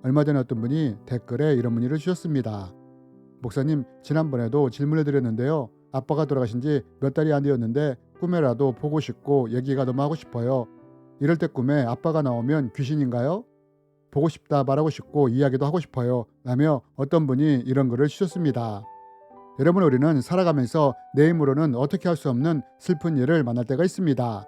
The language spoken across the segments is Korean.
얼마 전에 어떤 분이 댓글에 이런 문의를 주셨습니다. 목사님, 지난번에도 질문을 드렸는데요. 아빠가 돌아가신 지 몇 달이 안 되었는데 꿈에라도 보고 싶고 얘기가 너무 하고 싶어요. 이럴 때 꿈에 아빠가 나오면 귀신인가요? 보고 싶다, 말하고 싶고 이야기도 하고 싶어요. 라며 어떤 분이 이런 글을 주셨습니다. 여러분, 우리는 살아가면서 내 힘으로는 어떻게 할 수 없는 슬픈 일을 만날 때가 있습니다.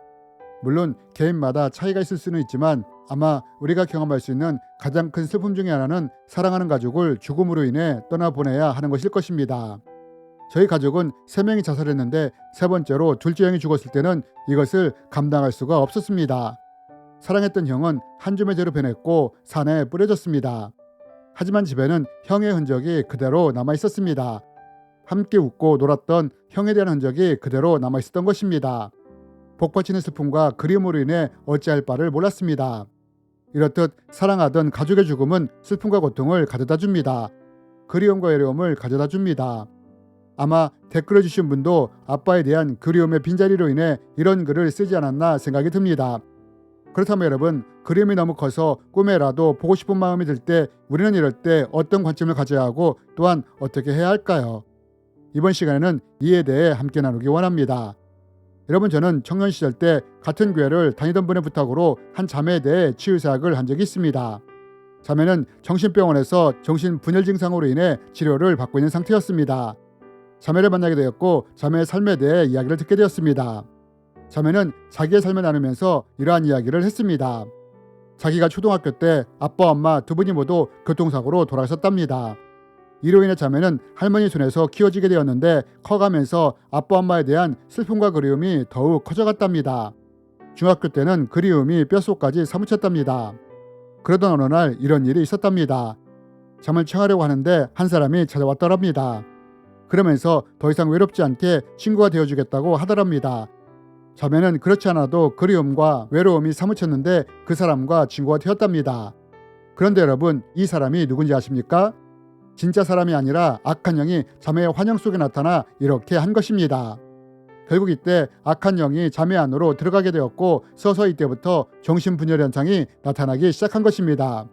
물론 개인마다 차이가 있을 수는 있지만 아마 우리가 경험할 수 있는 가장 큰 슬픔 중에 하나는 사랑하는 가족을 죽음으로 인해 떠나보내야 하는 것일 것입니다. 저희 가족은 3명이 자살했는데 3번째로 둘째 형이 죽었을 때는 이것을 감당할 수가 없었습니다. 사랑했던 형은 한 줌의 재로 변했고 산에 뿌려졌습니다. 하지만 집에는 형의 흔적이 그대로 남아 있었습니다. 함께 웃고 놀았던 형에 대한 흔적이 그대로 남아 있었던 것입니다. 복받치는 슬픔과 그리움으로 인해 어찌할 바를 몰랐습니다. 이렇듯 사랑하던 가족의 죽음은 슬픔과 고통을 가져다 줍니다. 그리움과 외로움을 가져다 줍니다. 아마 댓글을 주신 분도 아빠에 대한 그리움의 빈자리로 인해 이런 글을 쓰지 않았나 생각이 듭니다. 그렇다면 여러분, 그리움이 너무 커서 꿈에라도 보고 싶은 마음이 들 때 우리는 이럴 때 어떤 관점을 가져야 하고 또한 어떻게 해야 할까요? 이번 시간에는 이에 대해 함께 나누기 원합니다. 여러분, 저는 청년 시절 때 같은 교회를 다니던 분의 부탁으로 한 자매에 대해 치유사역을 한 적이 있습니다. 자매는 정신병원에서 정신분열 증상으로 인해 치료를 받고 있는 상태였습니다. 자매를 만나게 되었고 자매의 삶에 대해 이야기를 듣게 되었습니다. 자매는 자기의 삶을 나누면서 이러한 이야기를 했습니다. 자기가 초등학교 때 아빠, 엄마 두 분이 모두 교통사고로 돌아가셨답니다. 이로 인해 자매는 할머니 손에서 키워지게 되었는데 커가면서 아빠, 엄마에 대한 슬픔과 그리움이 더욱 커져갔답니다. 중학교 때는 그리움이 뼛속까지 사무쳤답니다. 그러던 어느 날 이런 일이 있었답니다. 잠을 청하려고 하는데 한 사람이 찾아왔더랍니다. 그러면서 더 이상 외롭지 않게 친구가 되어주겠다고 하더랍니다. 자매는 그렇지 않아도 그리움과 외로움이 사무쳤는데 그 사람과 친구가 되었답니다. 그런데 여러분, 이 사람이 누군지 아십니까? 진짜 사람이 아니라 악한 영이 자매의 환영 속에 나타나 이렇게 한 것입니다. 결국 이때 악한 영이 자매 안으로 들어가게 되었고 서서히 이때부터 정신분열 현상이 나타나기 시작한 것입니다.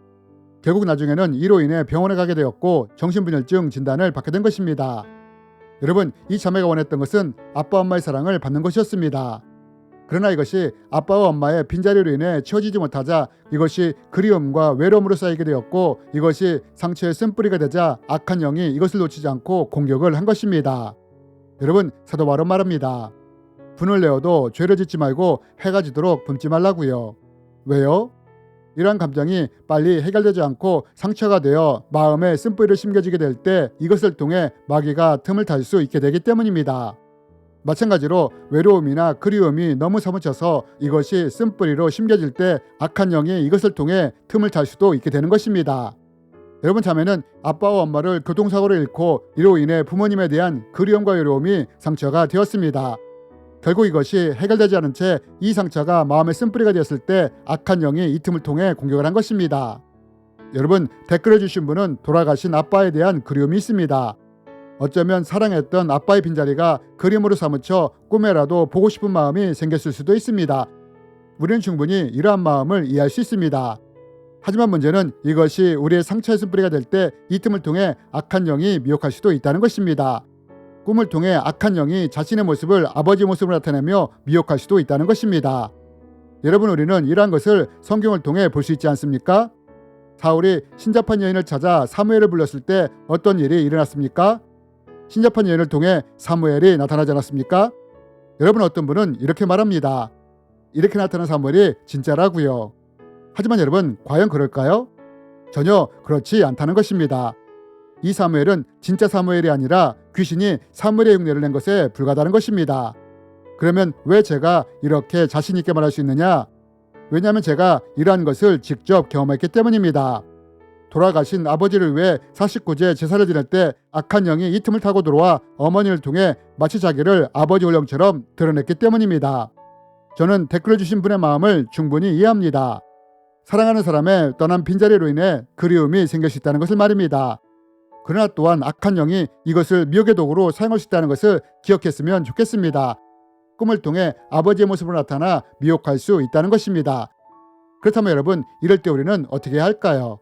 결국 나중에는 이로 인해 병원에 가게 되었고 정신분열증 진단을 받게 된 것입니다. 여러분, 이 자매가 원했던 것은 아빠, 엄마의 사랑을 받는 것이었습니다. 그러나 이것이 아빠와 엄마의 빈자리로 인해 채워지지 못하자 이것이 그리움과 외로움으로 쌓이게 되었고 이것이 상처의 쓴뿌리가 되자 악한 영이 이것을 놓치지 않고 공격을 한 것입니다. 여러분, 사도 바로 말합니다. 분을 내어도 죄를 짓지 말고 해가 지도록 굶지 말라고요. 왜요? 이러한 감정이 빨리 해결되지 않고 상처가 되어 마음에 쓴뿌리를 심겨지게 될 때 이것을 통해 마귀가 틈을 탈 수 있게 되기 때문입니다. 마찬가지로 외로움이나 그리움이 너무 사무쳐서 이것이 쓴뿌리로 심겨질 때 악한 영이 이것을 통해 틈을 탈 수도 있게 되는 것입니다. 여러분, 자매는 아빠와 엄마를 교통사고로 잃고 이로 인해 부모님에 대한 그리움과 외로움이 상처가 되었습니다. 결국 이것이 해결되지 않은 채 이 상처가 마음의 쓴뿌리가 되었을 때 악한 영이 이 틈을 통해 공격을 한 것입니다. 여러분, 댓글을 주신 분은 돌아가신 아빠에 대한 그리움이 있습니다. 어쩌면 사랑했던 아빠의 빈자리가 그림으로 사무쳐 꿈에라도 보고 싶은 마음이 생겼을 수도 있습니다. 우리는 충분히 이러한 마음을 이해할 수 있습니다. 하지만 문제는 이것이 우리의 상처의 쓴뿌리가 될 때 이 틈을 통해 악한 영이 미혹할 수도 있다는 것입니다. 꿈을 통해 악한 영이 자신의 모습을 아버지 모습으로 나타내며 미혹할 수도 있다는 것입니다. 여러분, 우리는 이러한 것을 성경을 통해 볼 수 있지 않습니까? 사울이 신잡한 여인을 찾아 사무엘을 불렀을 때 어떤 일이 일어났습니까? 신잡한 여인을 통해 사무엘이 나타나지 않았습니까? 여러분, 어떤 분은 이렇게 말합니다. 이렇게 나타난 사무엘이 진짜라고요. 하지만 여러분, 과연 그럴까요? 전혀 그렇지 않다는 것입니다. 이 사무엘은 진짜 사무엘이 아니라 귀신이 사무엘의 흉내를 낸 것에 불과하다는 것입니다. 그러면 왜 제가 이렇게 자신 있게 말할 수 있느냐? 왜냐하면 제가 이러한 것을 직접 경험했기 때문입니다. 돌아가신 아버지를 위해 49제 제사를 지낼 때 악한 영이 이 틈을 타고 들어와 어머니를 통해 마치 자기를 아버지 홀령처럼 드러냈기 때문입니다. 저는 댓글을 주신 분의 마음을 충분히 이해합니다. 사랑하는 사람의 떠난 빈자리로 인해 그리움이 생길 수 있다는 것을 말입니다. 그러나 또한 악한 영이 이것을 미혹의 도구로 사용할 수 있다는 것을 기억했으면 좋겠습니다. 꿈을 통해 아버지의 모습으로 나타나 미혹할 수 있다는 것입니다. 그렇다면 여러분, 이럴 때 우리는 어떻게 해야 할까요?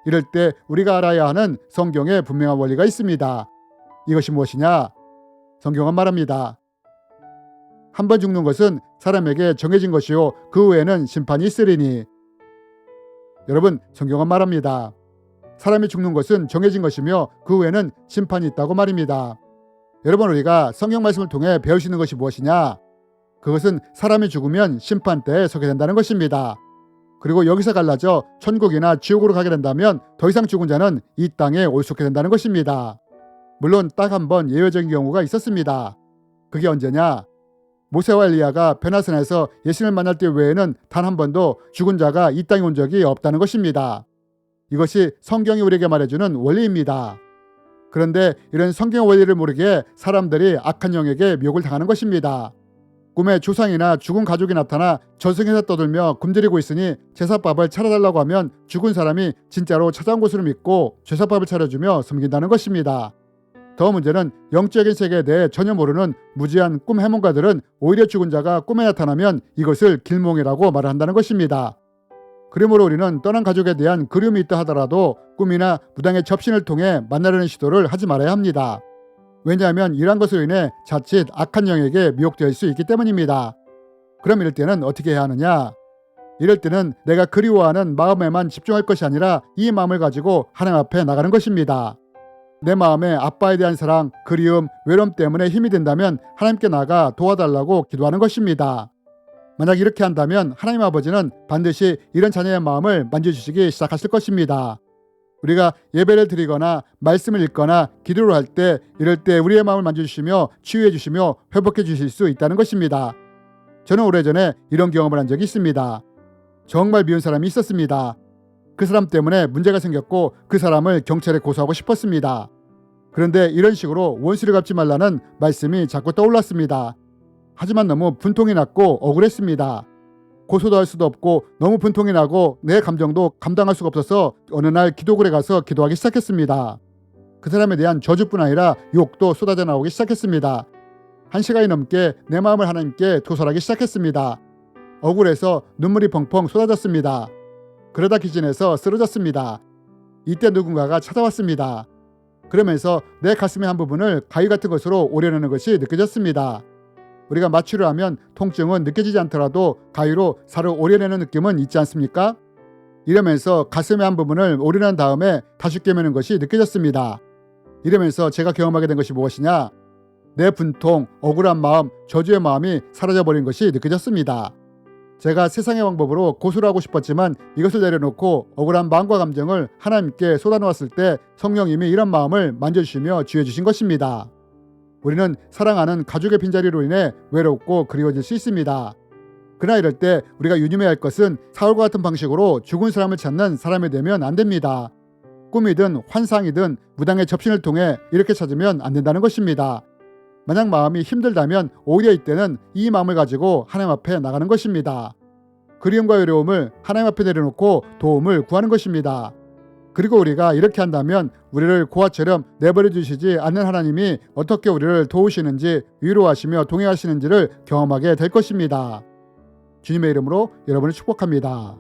이럴 때 우리가 알아야 하는 성경의 분명한 원리가 있습니다. 이것이 무엇이냐? 성경은 말합니다. 한 번 죽는 것은 사람에게 정해진 것이요 그 후에는 심판이 있으리니. 여러분, 성경은 말합니다. 사람이 죽는 것은 정해진 것이며 그 후에는 심판이 있다고 말입니다. 여러분, 우리가 성경 말씀을 통해 배울 수 있는 것이 무엇이냐? 그것은 사람이 죽으면 심판대에 서게 된다는 것입니다. 그리고 여기서 갈라져 천국이나 지옥으로 가게 된다면 더 이상 죽은 자는 이 땅에 올 수 없게 된다는 것입니다. 물론 딱 한 번 예외적인 경우가 있었습니다. 그게 언제냐? 모세와 엘리야가 베나산에서 예수님을 만날 때 외에는 단 한 번도 죽은 자가 이 땅에 온 적이 없다는 것입니다. 이것이 성경이 우리에게 말해주는 원리입니다. 그런데 이런 성경 원리를 모르게 사람들이 악한 영에게 미혹을 당하는 것입니다. 꿈에 조상이나 죽은 가족이 나타나 저승에서 떠들며 굶주리고 있으니 제사밥을 차려달라고 하면 죽은 사람이 진짜로 찾아온 것으로 믿고 제사밥을 차려주며 섬긴다는 것입니다. 더 문제는 영적인 세계에 대해 전혀 모르는 무지한 꿈 해몽가들은 오히려 죽은 자가 꿈에 나타나면 이것을 길몽이라고 말을 한다는 것입니다. 그러므로 우리는 떠난 가족에 대한 그리움이 있다 하더라도 꿈이나 무당의 접신을 통해 만나려는 시도를 하지 말아야 합니다. 왜냐하면 이러한 것으로 인해 자칫 악한 영에게 미혹될 수 있기 때문입니다. 그럼 이럴 때는 어떻게 해야 하느냐? 이럴 때는 내가 그리워하는 마음에만 집중할 것이 아니라 이 마음을 가지고 하나님 앞에 나가는 것입니다. 내 마음에 아빠에 대한 사랑, 그리움, 외로움 때문에 힘이 된다면 하나님께 나가 도와달라고 기도하는 것입니다. 만약 이렇게 한다면 하나님 아버지는 반드시 이런 자녀의 마음을 만져주시기 시작하실 것입니다. 우리가 예배를 드리거나 말씀을 읽거나 기도를 할 때 이럴 때 우리의 마음을 만져주시며 치유해 주시며 회복해 주실 수 있다는 것입니다. 저는 오래전에 이런 경험을 한 적이 있습니다. 정말 미운 사람이 있었습니다. 그 사람 때문에 문제가 생겼고 그 사람을 경찰에 고소하고 싶었습니다. 그런데 이런 식으로 원수를 갚지 말라는 말씀이 자꾸 떠올랐습니다. 하지만 너무 분통이 났고 억울했습니다. 고소도 할 수도 없고 너무 분통이 나고 내 감정도 감당할 수가 없어서 어느 날 기도굴에 가서 기도하기 시작했습니다. 그 사람에 대한 저주뿐 아니라 욕도 쏟아져 나오기 시작했습니다. 1시간이 넘게 내 마음을 하나님께 토설하기 시작했습니다. 억울해서 눈물이 펑펑 쏟아졌습니다. 그러다 기진해서 쓰러졌습니다. 이때 누군가가 찾아왔습니다. 그러면서 내 가슴의 한 부분을 가위 같은 것으로 오려내는 것이 느껴졌습니다. 우리가 마취를 하면 통증은 느껴지지 않더라도 가위로 살을 오려내는 느낌은 있지 않습니까? 이러면서 가슴의 한 부분을 오려낸 다음에 다시 꿰매는 것이 느껴졌습니다. 이러면서 제가 경험하게 된 것이 무엇이냐? 내 분통, 억울한 마음, 저주의 마음이 사라져버린 것이 느껴졌습니다. 제가 세상의 방법으로 고소를 하고 싶었지만 이것을 내려놓고 억울한 마음과 감정을 하나님께 쏟아놓았을 때 성령님이 이런 마음을 만져주시며 지어주신 것입니다. 우리는 사랑하는 가족의 빈자리로 인해 외롭고 그리워질 수 있습니다. 그러나 이럴 때 우리가 유념해야 할 것은 사울과 같은 방식으로 죽은 사람을 찾는 사람이 되면 안 됩니다. 꿈이든 환상이든 무당의 접신을 통해 이렇게 찾으면 안 된다는 것입니다. 만약 마음이 힘들다면 오히려 이때는 이 마음을 가지고 하나님 앞에 나가는 것입니다. 그리움과 외로움을 하나님 앞에 내려놓고 도움을 구하는 것입니다. 그리고 우리가 이렇게 한다면 우리를 고아처럼 내버려 주시지 않는 하나님이 어떻게 우리를 도우시는지 위로하시며 동행하시는지를 경험하게 될 것입니다. 주님의 이름으로 여러분을 축복합니다.